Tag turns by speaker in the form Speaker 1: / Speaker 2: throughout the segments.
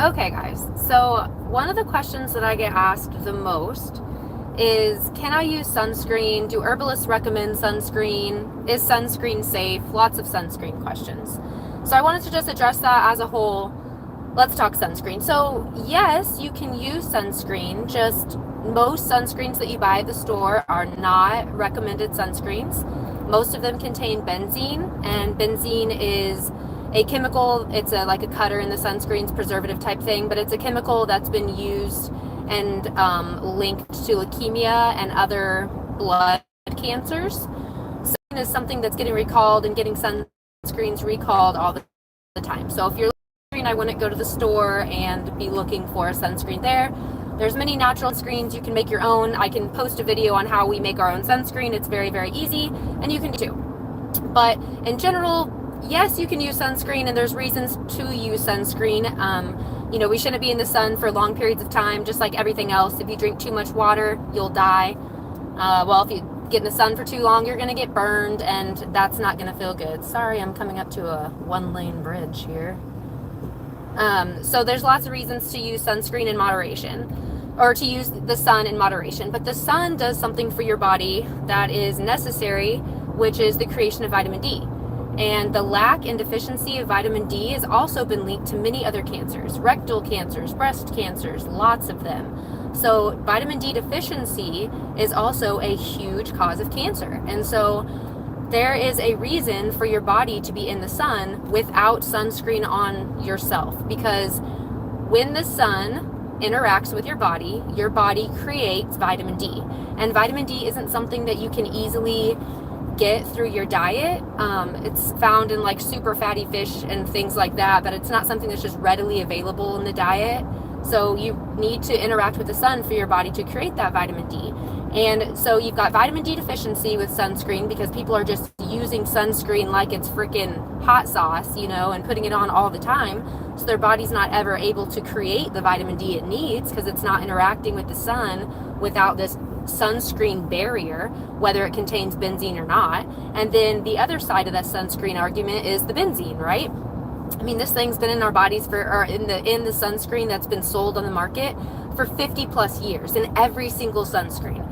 Speaker 1: Okay, guys. So one of the questions that I get asked the most is, can I use sunscreen? Do herbalists recommend sunscreen? Is sunscreen safe? Lots of sunscreen questions. So I wanted to just address that as a whole. Let's talk sunscreen. So yes, you can use sunscreen, just most sunscreens that you buy at the store are not recommended sunscreens. Most of them contain benzene, and benzene is a chemical. It's like a cutter in the sunscreens, preservative type thing, but it's a chemical that's been used and linked to leukemia and other blood cancers. So it is something that's getting recalled and getting sunscreens recalled all the time. So if you're looking, I wouldn't go to the store and be looking for a sunscreen there. There's many natural sunscreens. You can make your own. I can post a video on how we make our own sunscreen. It's very, very easy, and you can do too. But in general, yes, you can use sunscreen, and there's reasons to use sunscreen. We shouldn't be in the sun for long periods of time, just like everything else. If you drink too much water, you'll die. If you get in the sun for too long, you're going to get burned, and that's not going to feel good. Sorry, I'm coming up to a one-lane bridge here. So there's lots of reasons to use sunscreen in moderation, or to use the sun in moderation. But the sun does something for your body that is necessary, which is the creation of vitamin D. And the lack and deficiency of vitamin D has also been linked to many other cancers, rectal cancers, breast cancers, lots of them. So vitamin D deficiency is also a huge cause of cancer. And so there is a reason for your body to be in the sun without sunscreen on yourself, because when the sun interacts with your body creates vitamin D. And vitamin D isn't something that you can easily get through your diet. It's found in like super fatty fish and things like that, but it's not something that's just readily available in the diet. So you need to interact with the sun for your body to create that vitamin D. And so you've got vitamin D deficiency with sunscreen because people are just using sunscreen like it's freaking hot sauce, and putting it on all the time. So their body's not ever able to create the vitamin D it needs because it's not interacting with the sun without this sunscreen barrier, whether it contains benzene or not. And then the other side of that sunscreen argument is the benzene, right? I mean, this thing's been in our bodies or in the sunscreen that's been sold on the market for 50 plus years, in every single sunscreen.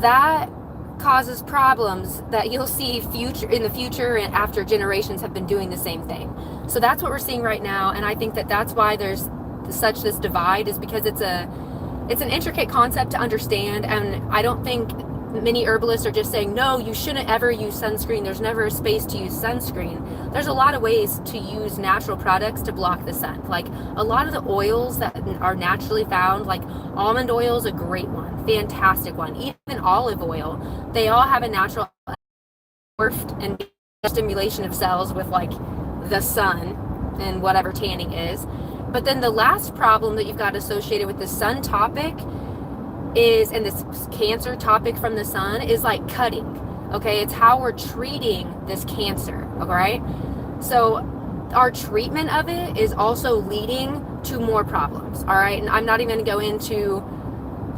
Speaker 1: That causes problems that you'll see in the future and after generations have been doing the same thing. So that's what we're seeing right now, and I think that that's why there's such this divide, is because it's an intricate concept to understand, and I don't think many herbalists are just saying, no, you shouldn't ever use sunscreen. There's never a space to use sunscreen. There's a lot of ways to use natural products to block the sun. Like a lot of the oils that are naturally found, like almond oil is a great one, fantastic one. Even olive oil, they all have a natural and stimulation of cells with like the sun and whatever tanning is. But then the last problem that you've got associated with the sun topic is, and this cancer topic from the sun, is like cutting. Okay, it's how we're treating this cancer. All right, so our treatment of it is also leading to more problems. All right, and I'm not even going to go into,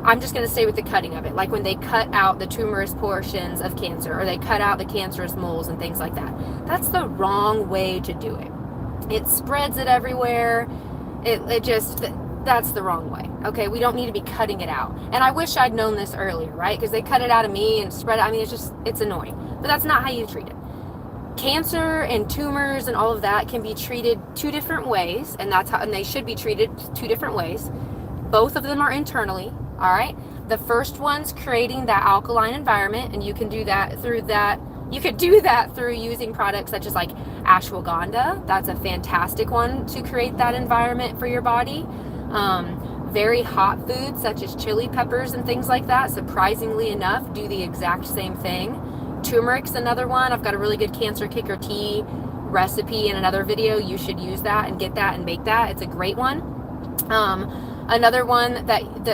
Speaker 1: I'm just going to stay with the cutting of it, like when they cut out the tumorous portions of cancer, or they cut out the cancerous moles and things like that. That's the wrong way to do it. It spreads it everywhere. That's the wrong way. Okay, we don't need to be cutting it out. And I wish I'd known this earlier, right? Because they cut it out of me and spread it. I mean, it's annoying. But that's not how you treat it. Cancer and tumors and all of that can be treated two different ways, and they should be treated two different ways. Both of them are internally, all right? The first one's creating that alkaline environment, and you can do that through using products such as like ashwagandha. That's a fantastic one to create that environment for your body. Very hot foods such as chili peppers and things like that, surprisingly enough, do the exact same thing. Turmeric's another one. I've got a really good cancer kicker tea recipe in another video. You should use that and get that and make that. It's a great one. Another one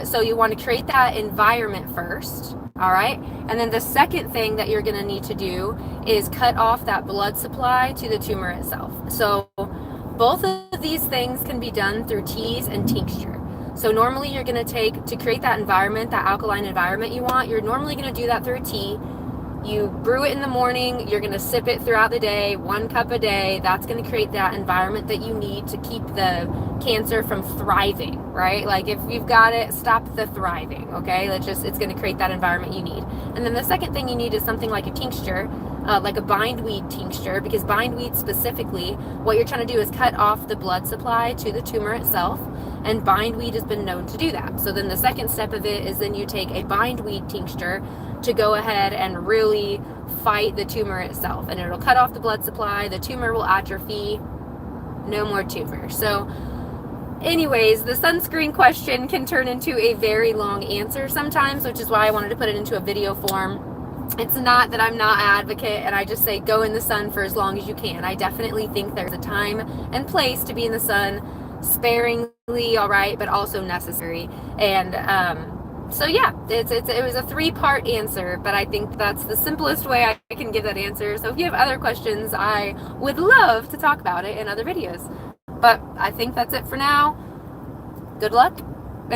Speaker 1: so you want to create that environment first. All right. And then the second thing that you're going to need to do is cut off that blood supply to the tumor itself. So both of these things can be done through teas and tincture. So normally you're going to create that environment, that alkaline environment you want, you're normally going to do that through a tea. You brew it in the morning, you're going to sip it throughout the day, 1 cup a day. That's going to create that environment that you need to keep the cancer from thriving, right? Like if you've got it, stop the thriving, okay? It's going to create that environment you need. And then the second thing you need is something like a tincture, like a bindweed tincture, because bindweed specifically, what you're trying to do is cut off the blood supply to the tumor itself, and bindweed has been known to do that. So then the second step of it is then you take a bindweed tincture to go ahead and really fight the tumor itself, and it'll cut off the blood supply, the tumor will atrophy, no more tumor. So anyways, the sunscreen question can turn into a very long answer sometimes, which is why I wanted to put it into a video form. It's not that I'm not an advocate and I just say go in the sun for as long as you can. I definitely think there's a time and place to be in the sun, sparingly, all right, but also necessary. And so yeah, it was a 3-part answer, but I think that's the simplest way I can give that answer. So if you have other questions, I would love to talk about it in other videos. But I think that's it for now. Good luck.